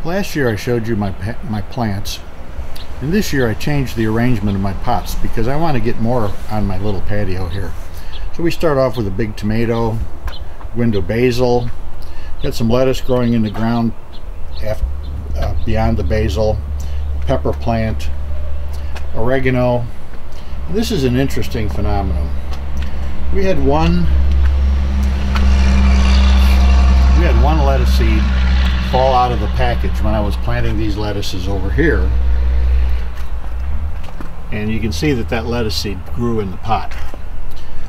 Last year I showed you my plants, and this year I changed the arrangement of my pots because I want to get more on my little patio here. So we start off with a big tomato, window basil, got some lettuce growing in the ground beyond the basil, pepper plant, oregano. And this is an interesting phenomenon. We had one lettuce seed fall out of the package when I was planting these lettuces over here, and you can see that lettuce seed grew in the pot.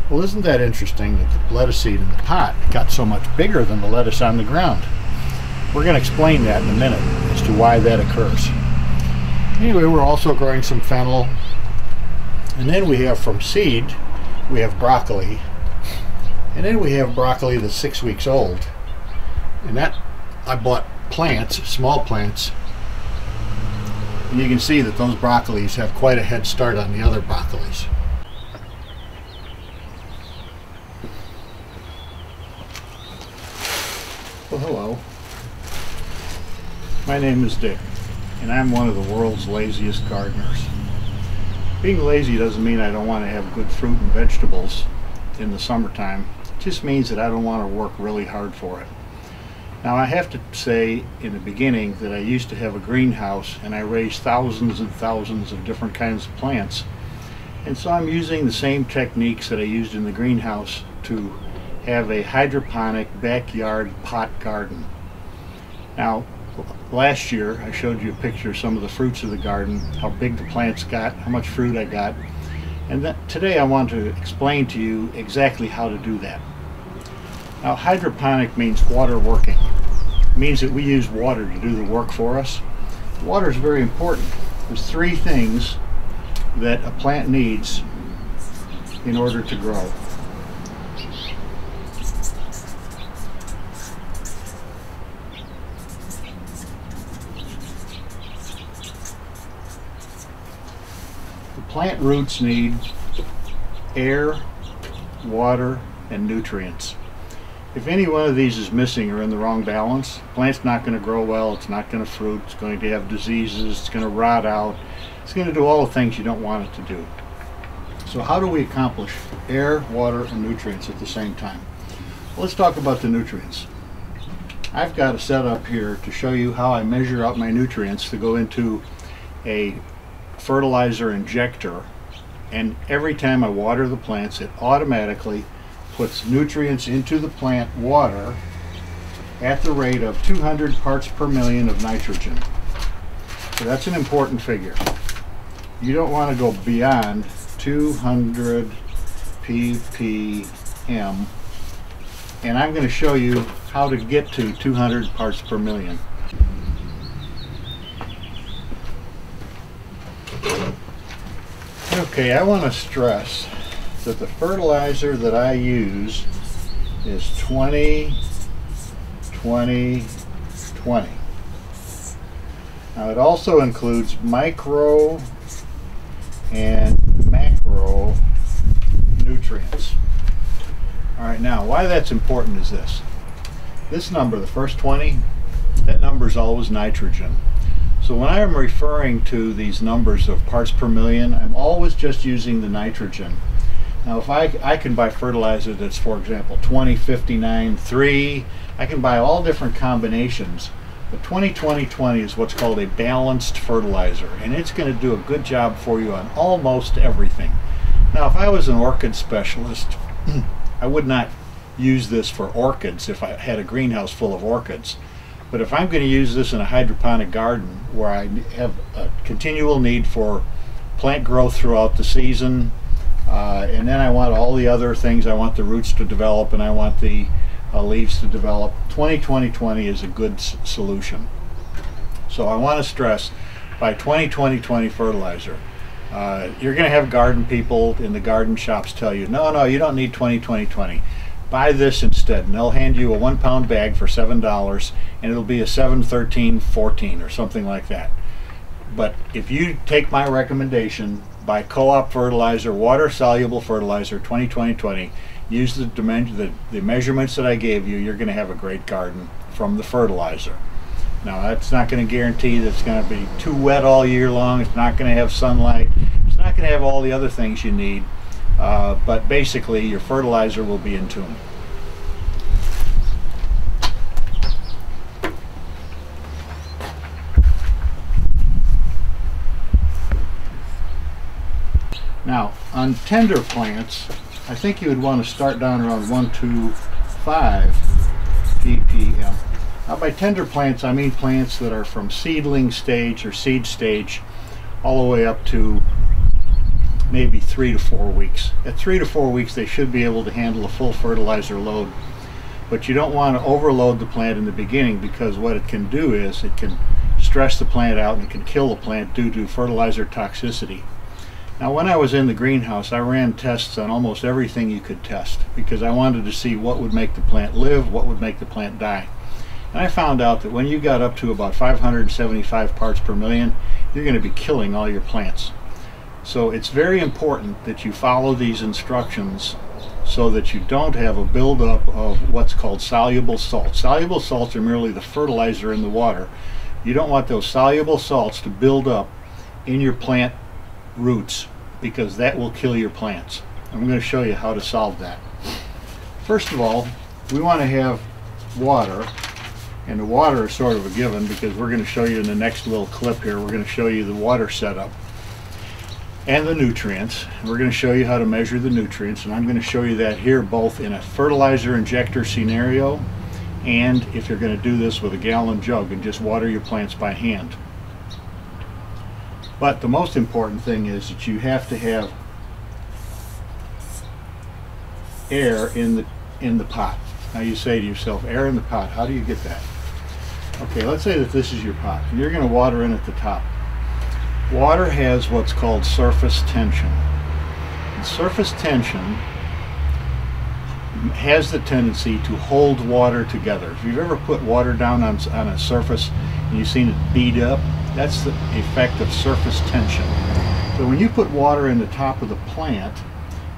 Well, isn't that interesting that the lettuce seed in the pot got so much bigger than the lettuce on the ground? We're going to explain that in a minute as to why that occurs. Anyway, we're also growing some fennel, and then we have from seed we have broccoli, and then we have broccoli that's 6 weeks old, and that I bought plants, small plants, and you can see that those broccolis have quite a head start on the other broccolis. Well, hello. My name is Dick, and I'm one of the world's laziest gardeners. Being lazy doesn't mean I don't want to have good fruit and vegetables in the summertime. It just means that I don't want to work really hard for it. Now, I have to say in the beginning that I used to have a greenhouse and I raised thousands and thousands of different kinds of plants. And so I'm using the same techniques that I used in the greenhouse to have a hydroponic backyard pot garden. Now, last year I showed you a picture of some of the fruits of the garden, how big the plants got, how much fruit I got. And today I want to explain to you exactly how to do that. Now, hydroponic means water working. It means that we use water to do the work for us. Water is very important. There's three things that a plant needs in order to grow. The plant roots need air, water, and nutrients. If any one of these is missing or in the wrong balance, the plant's not going to grow well, it's not going to fruit, it's going to have diseases, it's going to rot out, it's going to do all the things you don't want it to do. So how do we accomplish air, water, and nutrients at the same time? Well, let's talk about the nutrients. I've got a setup here to show you how I measure out my nutrients to go into a fertilizer injector, and every time I water the plants, it automatically puts nutrients into the plant water at the rate of 200 parts per million of nitrogen. So that's an important figure. You don't want to go beyond 200 ppm, and I'm going to show you how to get to 200 parts per million. Okay, I want to stress that the fertilizer that I use is 20, 20, 20. Now, it also includes micro and macro nutrients. Alright, now why that's important is this. This number, the first 20, that number is always nitrogen. So when I am referring to these numbers of parts per million, I'm always just using the nitrogen. Now, if I can buy fertilizer that's, for example, 20, 59, 3, I can buy all different combinations. But 20, 20, 20 is what's called a balanced fertilizer, and it's going to do a good job for you on almost everything. Now, if I was an orchid specialist, I would not use this for orchids if I had a greenhouse full of orchids. But if I'm going to use this in a hydroponic garden where I have a continual need for plant growth throughout the season, and then I want all the other things, I want the roots to develop and I want the leaves to develop, 20-20-20 is a good solution. So I want to stress, by 20-20-20 fertilizer, you're going to have garden people in the garden shops tell you, no, you don't need 20-20-20. Buy this instead, and they'll hand you a 1 pound bag for $7, and it'll be a 7-13-14 or something like that. But if you take my recommendation, buy co-op fertilizer, water soluble fertilizer, 20-20-20, use the measurements that I gave you, you're going to have a great garden from the fertilizer. Now that's not going to guarantee that it's going to be too wet all year long. It's not going to have sunlight. It's not going to have all the other things you need. But basically your fertilizer will be in tune. Now on tender plants, I think you would want to start down around 125 ppm. Now by tender plants, I mean plants that are from seedling stage or seed stage all the way up to maybe 3 to 4 weeks. At 3 to 4 weeks they should be able to handle a full fertilizer load, but you don't want to overload the plant in the beginning, because what it can do is it can stress the plant out and it can kill the plant due to fertilizer toxicity. Now when I was in the greenhouse, I ran tests on almost everything you could test, because I wanted to see what would make the plant live, what would make the plant die. And I found out that when you got up to about 575 parts per million, you're going to be killing all your plants. So it's very important that you follow these instructions so that you don't have a buildup of what's called soluble salts. Soluble salts are merely the fertilizer in the water. You don't want those soluble salts to build up in your plant roots, because that will kill your plants. I'm going to show you how to solve that. First of all, we want to have water, and the water is sort of a given, because we're going to show you in the next little clip here, we're going to show you the water setup and the nutrients. We're going to show you how to measure the nutrients, and I'm going to show you that here both in a fertilizer injector scenario and if you're going to do this with a gallon jug and just water your plants by hand. But the most important thing is that you have to have air in the pot. Now you say to yourself, air in the pot, how do you get that? Okay, let's say that this is your pot and you're going to water in at the top. Water has what's called surface tension. And surface tension has the tendency to hold water together. If you've ever put water down on a surface and you've seen it bead up, that's the effect of surface tension. So when you put water in the top of the plant,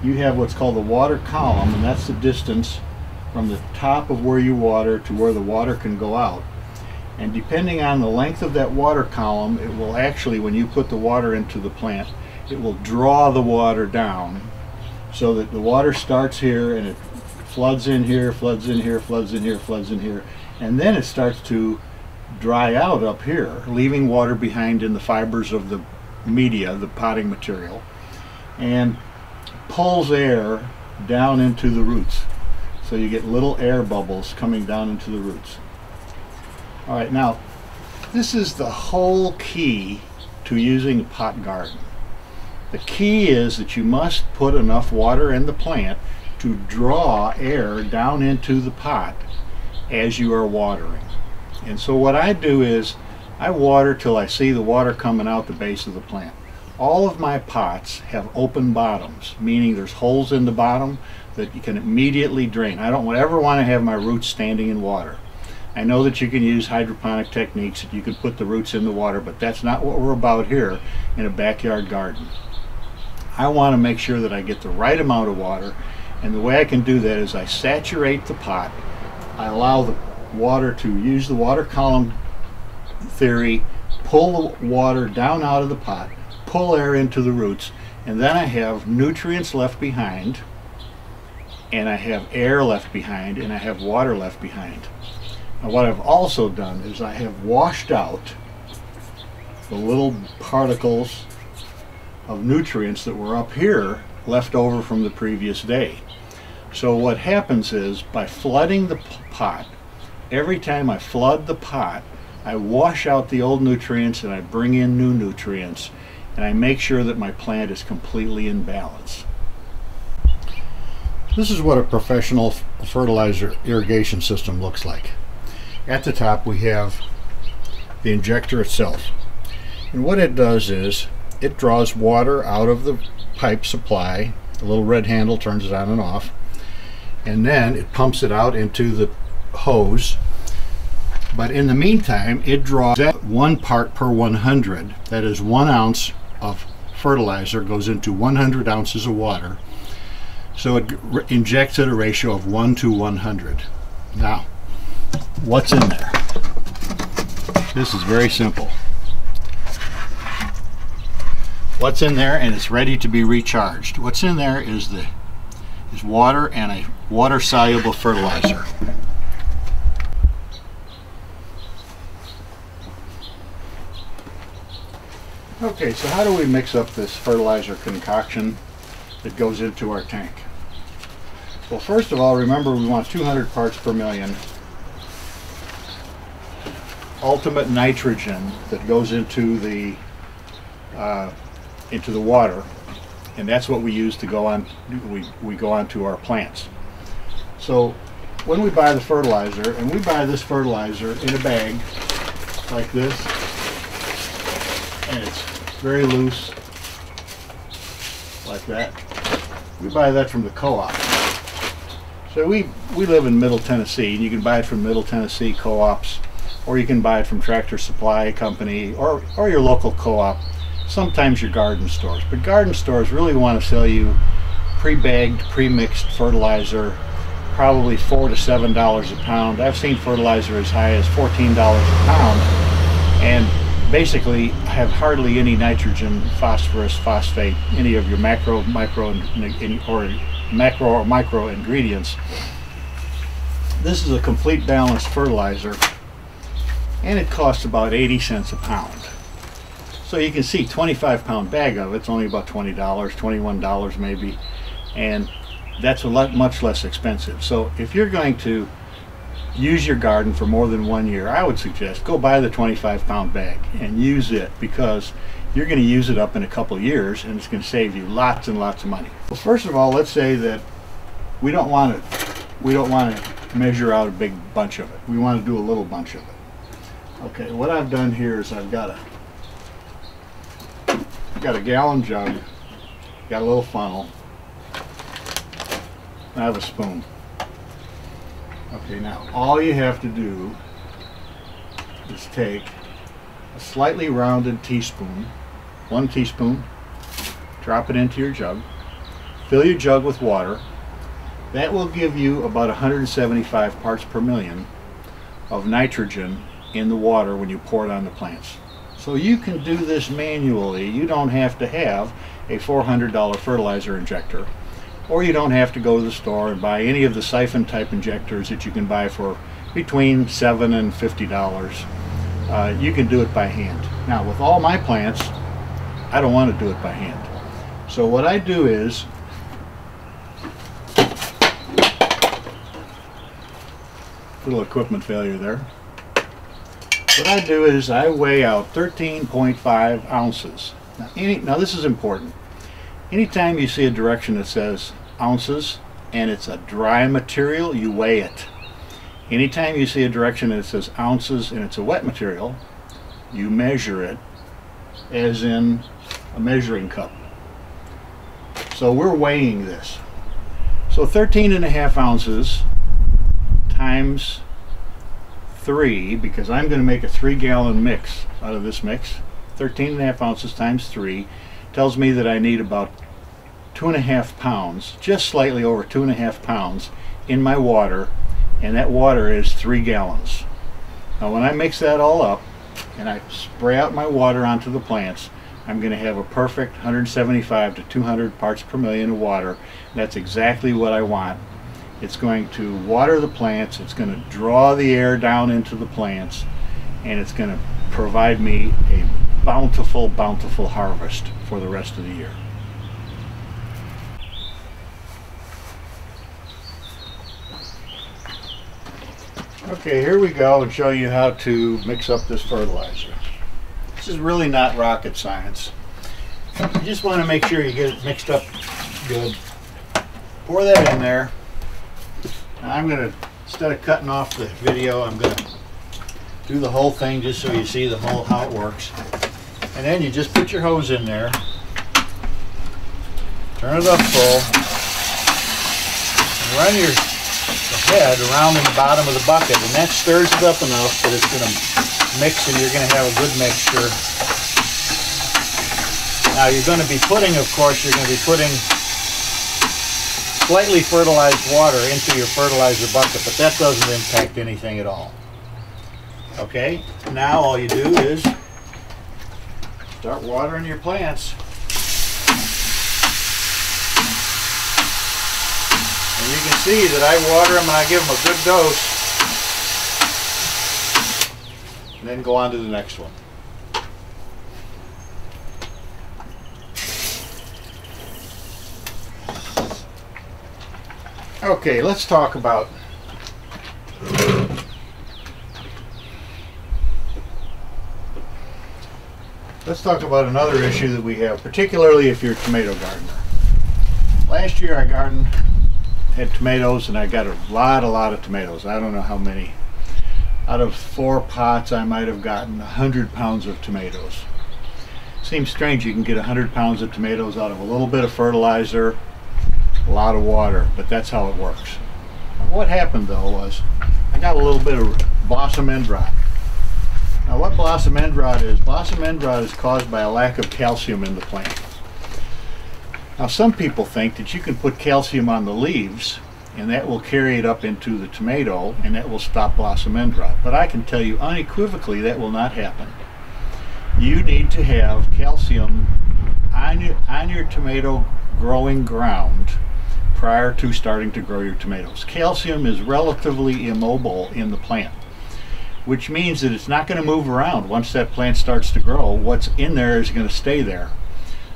you have what's called the water column, and that's the distance from the top of where you water to where the water can go out. And depending on the length of that water column, it will actually, when you put the water into the plant, it will draw the water down so that the water starts here and it floods in here, floods in here, floods in here, floods in here, and then it starts to dry out up here, leaving water behind in the fibers of the media, the potting material, and pulls air down into the roots. So you get little air bubbles coming down into the roots. All right, now this is the whole key to using a pot garden. The key is that you must put enough water in the plant to draw air down into the pot as you are watering. And so what I do is I water till I see the water coming out the base of the plant. All of my pots have open bottoms, meaning there's holes in the bottom that you can immediately drain. I don't ever want to have my roots standing in water. I know that you can use hydroponic techniques, that you can put the roots in the water, but that's not what we're about here in a backyard garden. I want to make sure that I get the right amount of water, and the way I can do that is I saturate the pot. I allow the water to use the water column theory, pull the water down out of the pot, pull air into the roots, and then I have nutrients left behind, and I have air left behind, and I have water left behind. Now what I've also done is I have washed out the little particles of nutrients that were up here left over from the previous day. So what happens is, by flooding the pot, every time I flood the pot, I wash out the old nutrients and I bring in new nutrients, and I make sure that my plant is completely in balance. This is what a professional fertilizer irrigation system looks like. At the top we have the injector itself, and what it does is it draws water out of the pipe supply. The little red handle turns it on and off, and then it pumps it out into the hose. But in the meantime, it draws 1 part per 100. That is 1 ounce of fertilizer goes into 100 ounces of water. So it injects at a ratio of 1 to 100. Now, what's in there? This is very simple. What's in there, and it's ready to be recharged. What's in there is water and a water-soluble fertilizer. Okay, so how do we mix up this fertilizer concoction that goes into our tank? Well, first of all, remember we want 200 parts per million ultimate nitrogen that goes into the water, and that's what we use to go on. We go on to our plants. So when we buy the fertilizer, and we buy this fertilizer in a bag like this, and it's very loose like that. We buy that from the co-op. So we live in Middle Tennessee, and you can buy it from Middle Tennessee co-ops, or you can buy it from Tractor Supply Company, or your local co-op, sometimes your garden stores. But garden stores really want to sell you pre-bagged, pre-mixed fertilizer, probably $4 to $7 a pound. I've seen fertilizer as high as $14 a pound, and basically have hardly any nitrogen, phosphorus, phosphate, any of your macro or micro ingredients. This is a complete balanced fertilizer, and it costs about 80 cents a pound. So you can see 25-pound bag of it's only about $20, $21 maybe, and that's much less expensive. So if you're going to use your garden for more than 1 year, I would suggest go buy the 25-pound bag and use it, because you're going to use it up in a couple of years, and it's going to save you lots and lots of money. Well, first of all, let's say that we don't want to measure out a big bunch of it. We want to do a little bunch of it. Okay, what I've done here is I've got a gallon jug, got a little funnel, I have a spoon. Okay, now all you have to do is take a slightly rounded teaspoon, 1 teaspoon, drop it into your jug, fill your jug with water. That will give you about 175 parts per million of nitrogen in the water when you pour it on the plants. So you can do this manually. You don't have to have a $400 fertilizer injector, or you don't have to go to the store and buy any of the siphon type injectors that you can buy for between $7 and $50. You can do it by hand. Now with all my plants, I don't want to do it by hand. So what I do is, little equipment failure there. What I do is I weigh out 13.5 ounces. Now this is important. Anytime you see a direction that says ounces and it's a dry material, you weigh it. Anytime you see a direction that says ounces and it's a wet material, you measure it, as in a measuring cup. So we're weighing this. So 13.5 ounces times 3, because I'm going to make a 3-gallon mix out of this mix. 13.5 ounces times 3 tells me that I need about 2.5 pounds, just slightly over 2.5 pounds in my water, and that water is 3 gallons. Now when I mix that all up and I spray out my water onto the plants, I'm going to have a perfect 175 to 200 parts per million of water. That's exactly what I want. It's going to water the plants, it's going to draw the air down into the plants, and it's going to provide me a bountiful, bountiful harvest for the rest of the year. Okay, here we go and show you how to mix up this fertilizer. This is really not rocket science. You just want to make sure you get it mixed up good. Pour that in there. Now I'm going to, instead of cutting off the video, I'm going to do the whole thing just so you see the whole how it works. And then you just put your hose in there, turn it up full, and run your head around in the bottom of the bucket, and that stirs it up enough that it's going to mix and you're going to have a good mixture. Now you're going to be putting, of course, you're going to be putting slightly fertilized water into your fertilizer bucket, but that doesn't impact anything at all. Okay, now all you do is start watering your plants. And you can see that I water them and I give them a good dose. And then go on to the next one. Okay, let's talk about another issue that we have, particularly if you're a tomato gardener. Last year I had tomatoes, and I got a lot of tomatoes. I don't know how many. Out of 4 pots I might have gotten 100 pounds of tomatoes. Seems strange you can get 100 pounds of tomatoes out of a little bit of fertilizer, a lot of water, but that's how it works. What happened though was I got a little bit of blossom end rot. Now what blossom end rot is caused by a lack of calcium in the plant. Now some people think that you can put calcium on the leaves and that will carry it up into the tomato and that will stop blossom end rot. But I can tell you unequivocally that will not happen. You need to have calcium on your tomato growing ground prior to starting to grow your tomatoes. Calcium is relatively immobile in the plant, which means that it's not going to move around. Once that plant starts to grow, what's in there is going to stay there.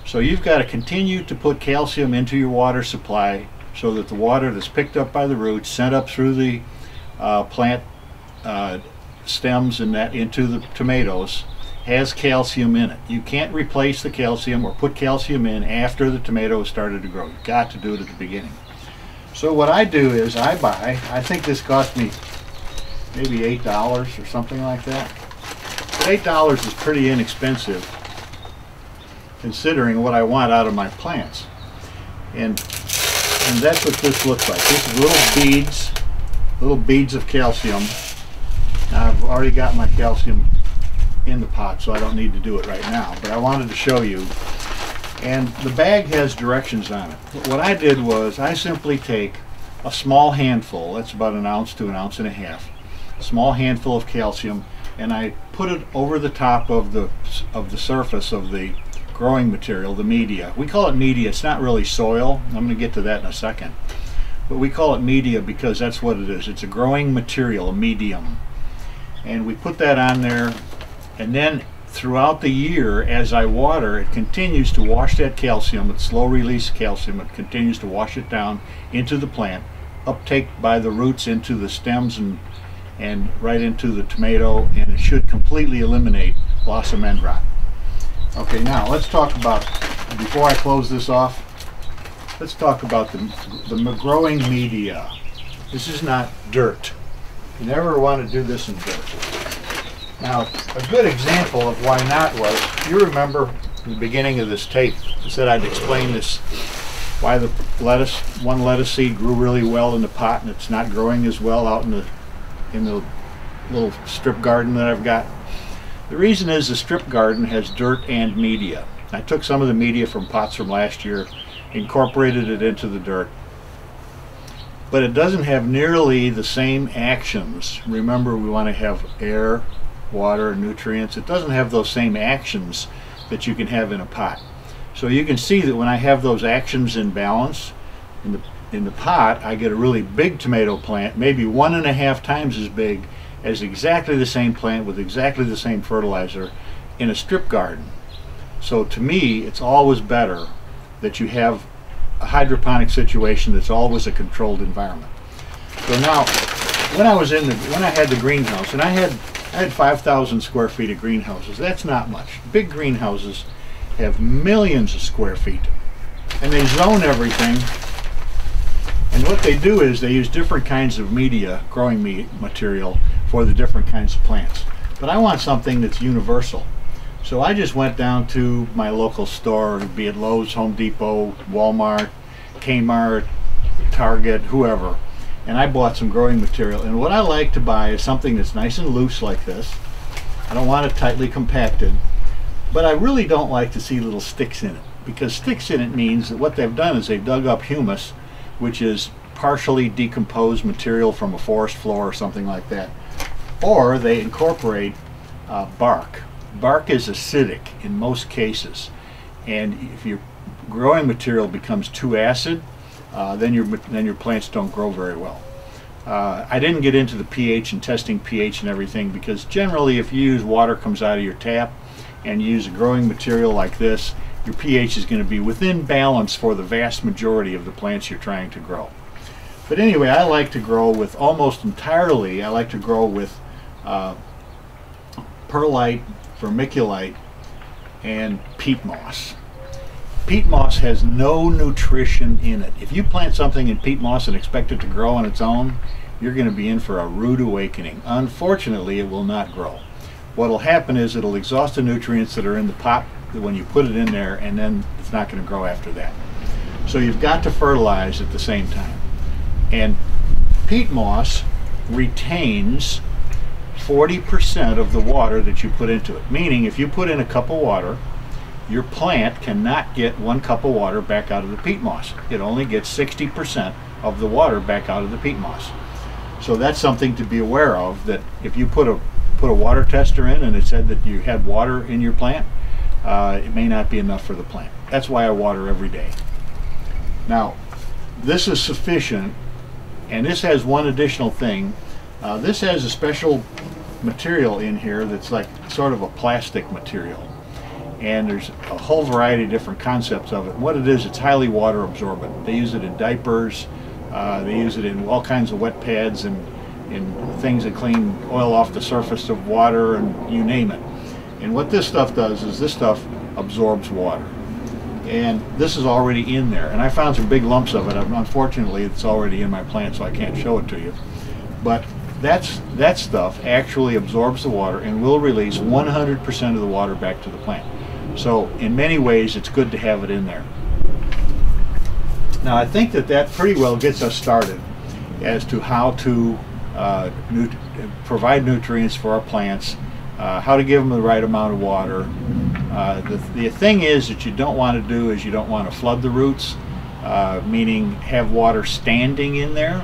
So you've got to continue to put calcium into your water supply so that the water that's picked up by the roots, sent up through the plant stems and that into the tomatoes, has calcium in it. You can't replace the calcium or put calcium in after the tomatoes started to grow. You've got to do it at the beginning. So what I do is I think this cost me maybe $8 or something like that. But $8 is pretty inexpensive considering what I want out of my plants. And that's what this looks like. This is little beads of calcium. Now I've already got my calcium in the pot, so I don't need to do it right now, but I wanted to show you. And the bag has directions on it. What I did was I simply take a small handful, that's about 1 ounce to 1.5 ounces, a small handful of calcium, and I put it over the top of the surface of the growing material, the media. We call it media. It's not really soil. I'm going to get to that in a second. But we call it media because that's what it is. It's a growing material, a medium. And we put that on there, and then throughout the year as I water, it continues to wash that calcium. It's slow release calcium. It continues to wash it down into the plant, uptake by the roots into the stems and right into the tomato, and it should completely eliminate blossom end rot. Okay, now let's talk about, before I close this off, let's talk about the growing media. This is not dirt. You never want to do this in dirt. Now, a good example of why not was, you remember in the beginning of this tape, I said I'd explain this, why the one lettuce seed grew really well in the pot and it's not growing as well out in the little strip garden that I've got. The reason is the strip garden has dirt and media. I took some of the media from pots from last year, incorporated it into the dirt, but it doesn't have nearly the same actions. Remember, we want to have air, water, nutrients. It doesn't have those same actions that you can have in a pot. So you can see that when I have those actions in balance in the pot, I get a really big tomato plant, maybe 1.5 times as big as exactly the same plant with exactly the same fertilizer in a strip garden. So to me, it's always better that you have a hydroponic situation that's always a controlled environment. So now, when I had the greenhouse, and I had 5,000 square feet of greenhouses. That's not much. Big greenhouses have millions of square feet, and they zone everything. And what they do is they use different kinds of media, growing material, for the different kinds of plants. But I want something that's universal. So I just went down to my local store, be it Lowe's, Home Depot, Walmart, Kmart, Target, whoever, and I bought some growing material. And what I like to buy is something that's nice and loose like this. I don't want it tightly compacted, but I really don't like to see little sticks in it, because sticks in it means that what they've done is they've dug up humus, which is partially decomposed material from a forest floor or something like that. or they incorporate bark. Bark is acidic in most cases, and if your growing material becomes too acid, then your plants don't grow very well. I didn't get into the pH and testing pH and everything, because generally if you use water comes out of your tap and you use a growing material like this, your pH is going to be within balance for the vast majority of the plants you're trying to grow. But anyway, I like to grow with almost entirely, I like to grow with perlite, vermiculite, and peat moss. Peat moss has no nutrition in it. If you plant something in peat moss and expect it to grow on its own, you're going to be in for a rude awakening. Unfortunately, it will not grow. What will happen is it'll exhaust the nutrients that are in the pot when you put it in there, and then it's not going to grow after that. So you've got to fertilize at the same time. And peat moss retains 40% of the water that you put into it. Meaning, if you put in a cup of water, your plant cannot get 1 cup of water back out of the peat moss. It only gets 60% of the water back out of the peat moss. So that's something to be aware of, that if you put a water tester in and it said that you had water in your plant, it may not be enough for the plant. That's why I water every day. Now, this is sufficient, and this has one additional thing. This has a special material in here that's like sort of a plastic material. And there's a whole variety of different concepts of it. What it is, it's highly water absorbent. They use it in diapers, they use it in all kinds of wet pads and in things that clean oil off the surface of water, and you name it. And what this stuff does is this stuff absorbs water. And this is already in there. And I found some big lumps of it. Unfortunately, it's already in my plant, so I can't show it to you. But that stuff actually absorbs the water and will release 100% of the water back to the plant. So in many ways, it's good to have it in there. Now, I think that pretty well gets us started as to how to provide nutrients for our plants, how to give them the right amount of water. The thing is that you don't want to do is you don't want to flood the roots, meaning have water standing in there,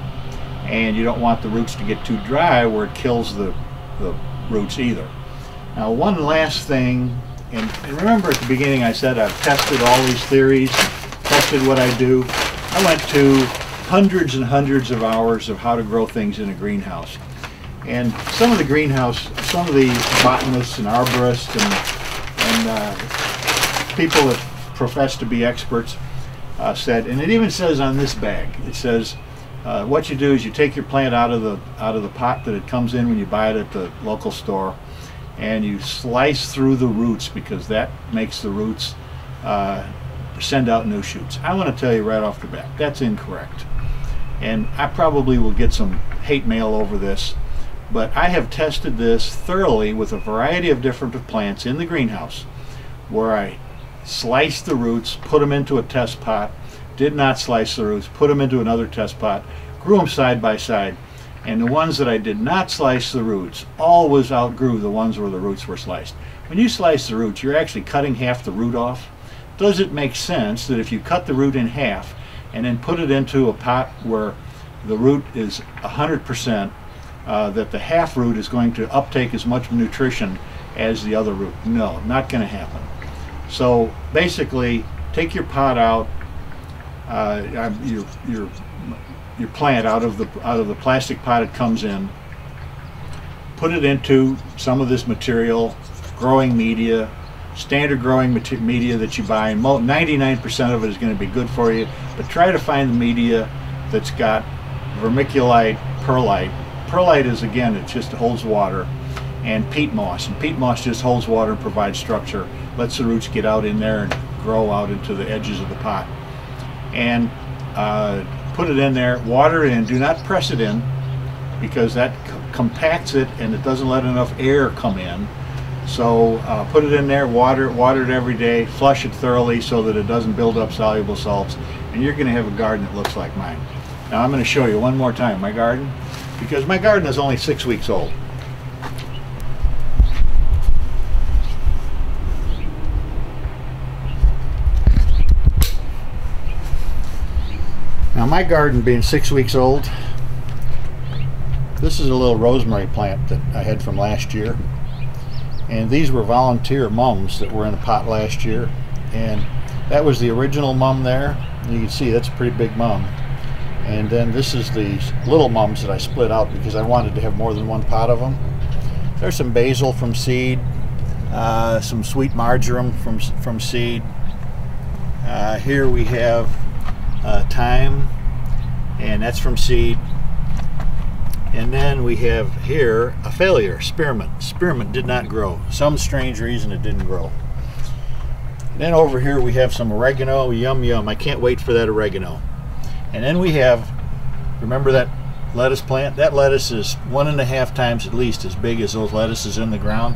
and you don't want the roots to get too dry where it kills the roots either. Now, one last thing, and remember at the beginning I said I've tested all these theories, tested what I do. I went to hundreds and hundreds of hours of how to grow things in a greenhouse. And some of the botanists and arborists and people that profess to be experts said, and it even says on this bag, it says, what you do is you take your plant out of the pot that it comes in when you buy it at the local store, and you slice through the roots, because that makes the roots send out new shoots. I want to tell you right off the bat, that's incorrect. And I probably will get some hate mail over this, but I have tested this thoroughly with a variety of different plants in the greenhouse, where I sliced the roots, put them into a test pot, did not slice the roots, put them into another test pot, grew them side by side, and the ones that I did not slice the roots always outgrew the ones where the roots were sliced. When you slice the roots, you're actually cutting half the root off. Does it make sense that if you cut the root in half and then put it into a pot where the root is 100%, that the half root is going to uptake as much nutrition as the other root? No, not going to happen. So basically, take your pot out, your plant out of the plastic pot it comes in, put it into some of this material, growing media, standard growing media that you buy, and 99% of it is going to be good for you, but try to find the media that's got vermiculite, perlite. Perlite is, again, it just holds water, and peat moss. And peat moss just holds water and provides structure, lets the roots get out in there and grow out into the edges of the pot. And put it in there, water it in, do not press it in, because that compacts it and it doesn't let enough air come in. So put it in there, water it every day, flush it thoroughly so that it doesn't build up soluble salts, and you're going to have a garden that looks like mine. Now I'm going to show you one more time my garden, because my garden is only 6 weeks old. Now my garden being 6 weeks old, This is a little rosemary plant that I had from last year. And these were volunteer mums that were in a pot last year. And that was the original mum there. You can see that's a pretty big mum. And then this is the little mums that I split out because I wanted to have more than one pot of them. There's some basil from seed, some sweet marjoram from seed. Here we have thyme, and that's from seed. And then we have here a failure, spearmint. Spearmint did not grow. Some strange reason it didn't grow. Then over here we have some oregano. Yum yum, I can't wait for that oregano. And then we have, remember that lettuce plant? That lettuce is 1.5 times at least as big as those lettuces in the ground.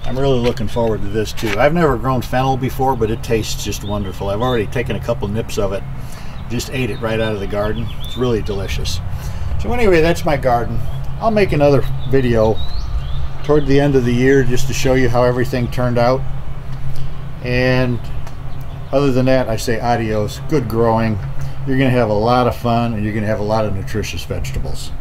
I'm really looking forward to this too. I've never grown fennel before, but it tastes just wonderful. I've already taken a couple nips of it. Just ate it right out of the garden. It's really delicious. So anyway, that's my garden. I'll make another video toward the end of the year just to show you how everything turned out. And other than that, I say adios. Good growing. You're going to have a lot of fun, and you're going to have a lot of nutritious vegetables.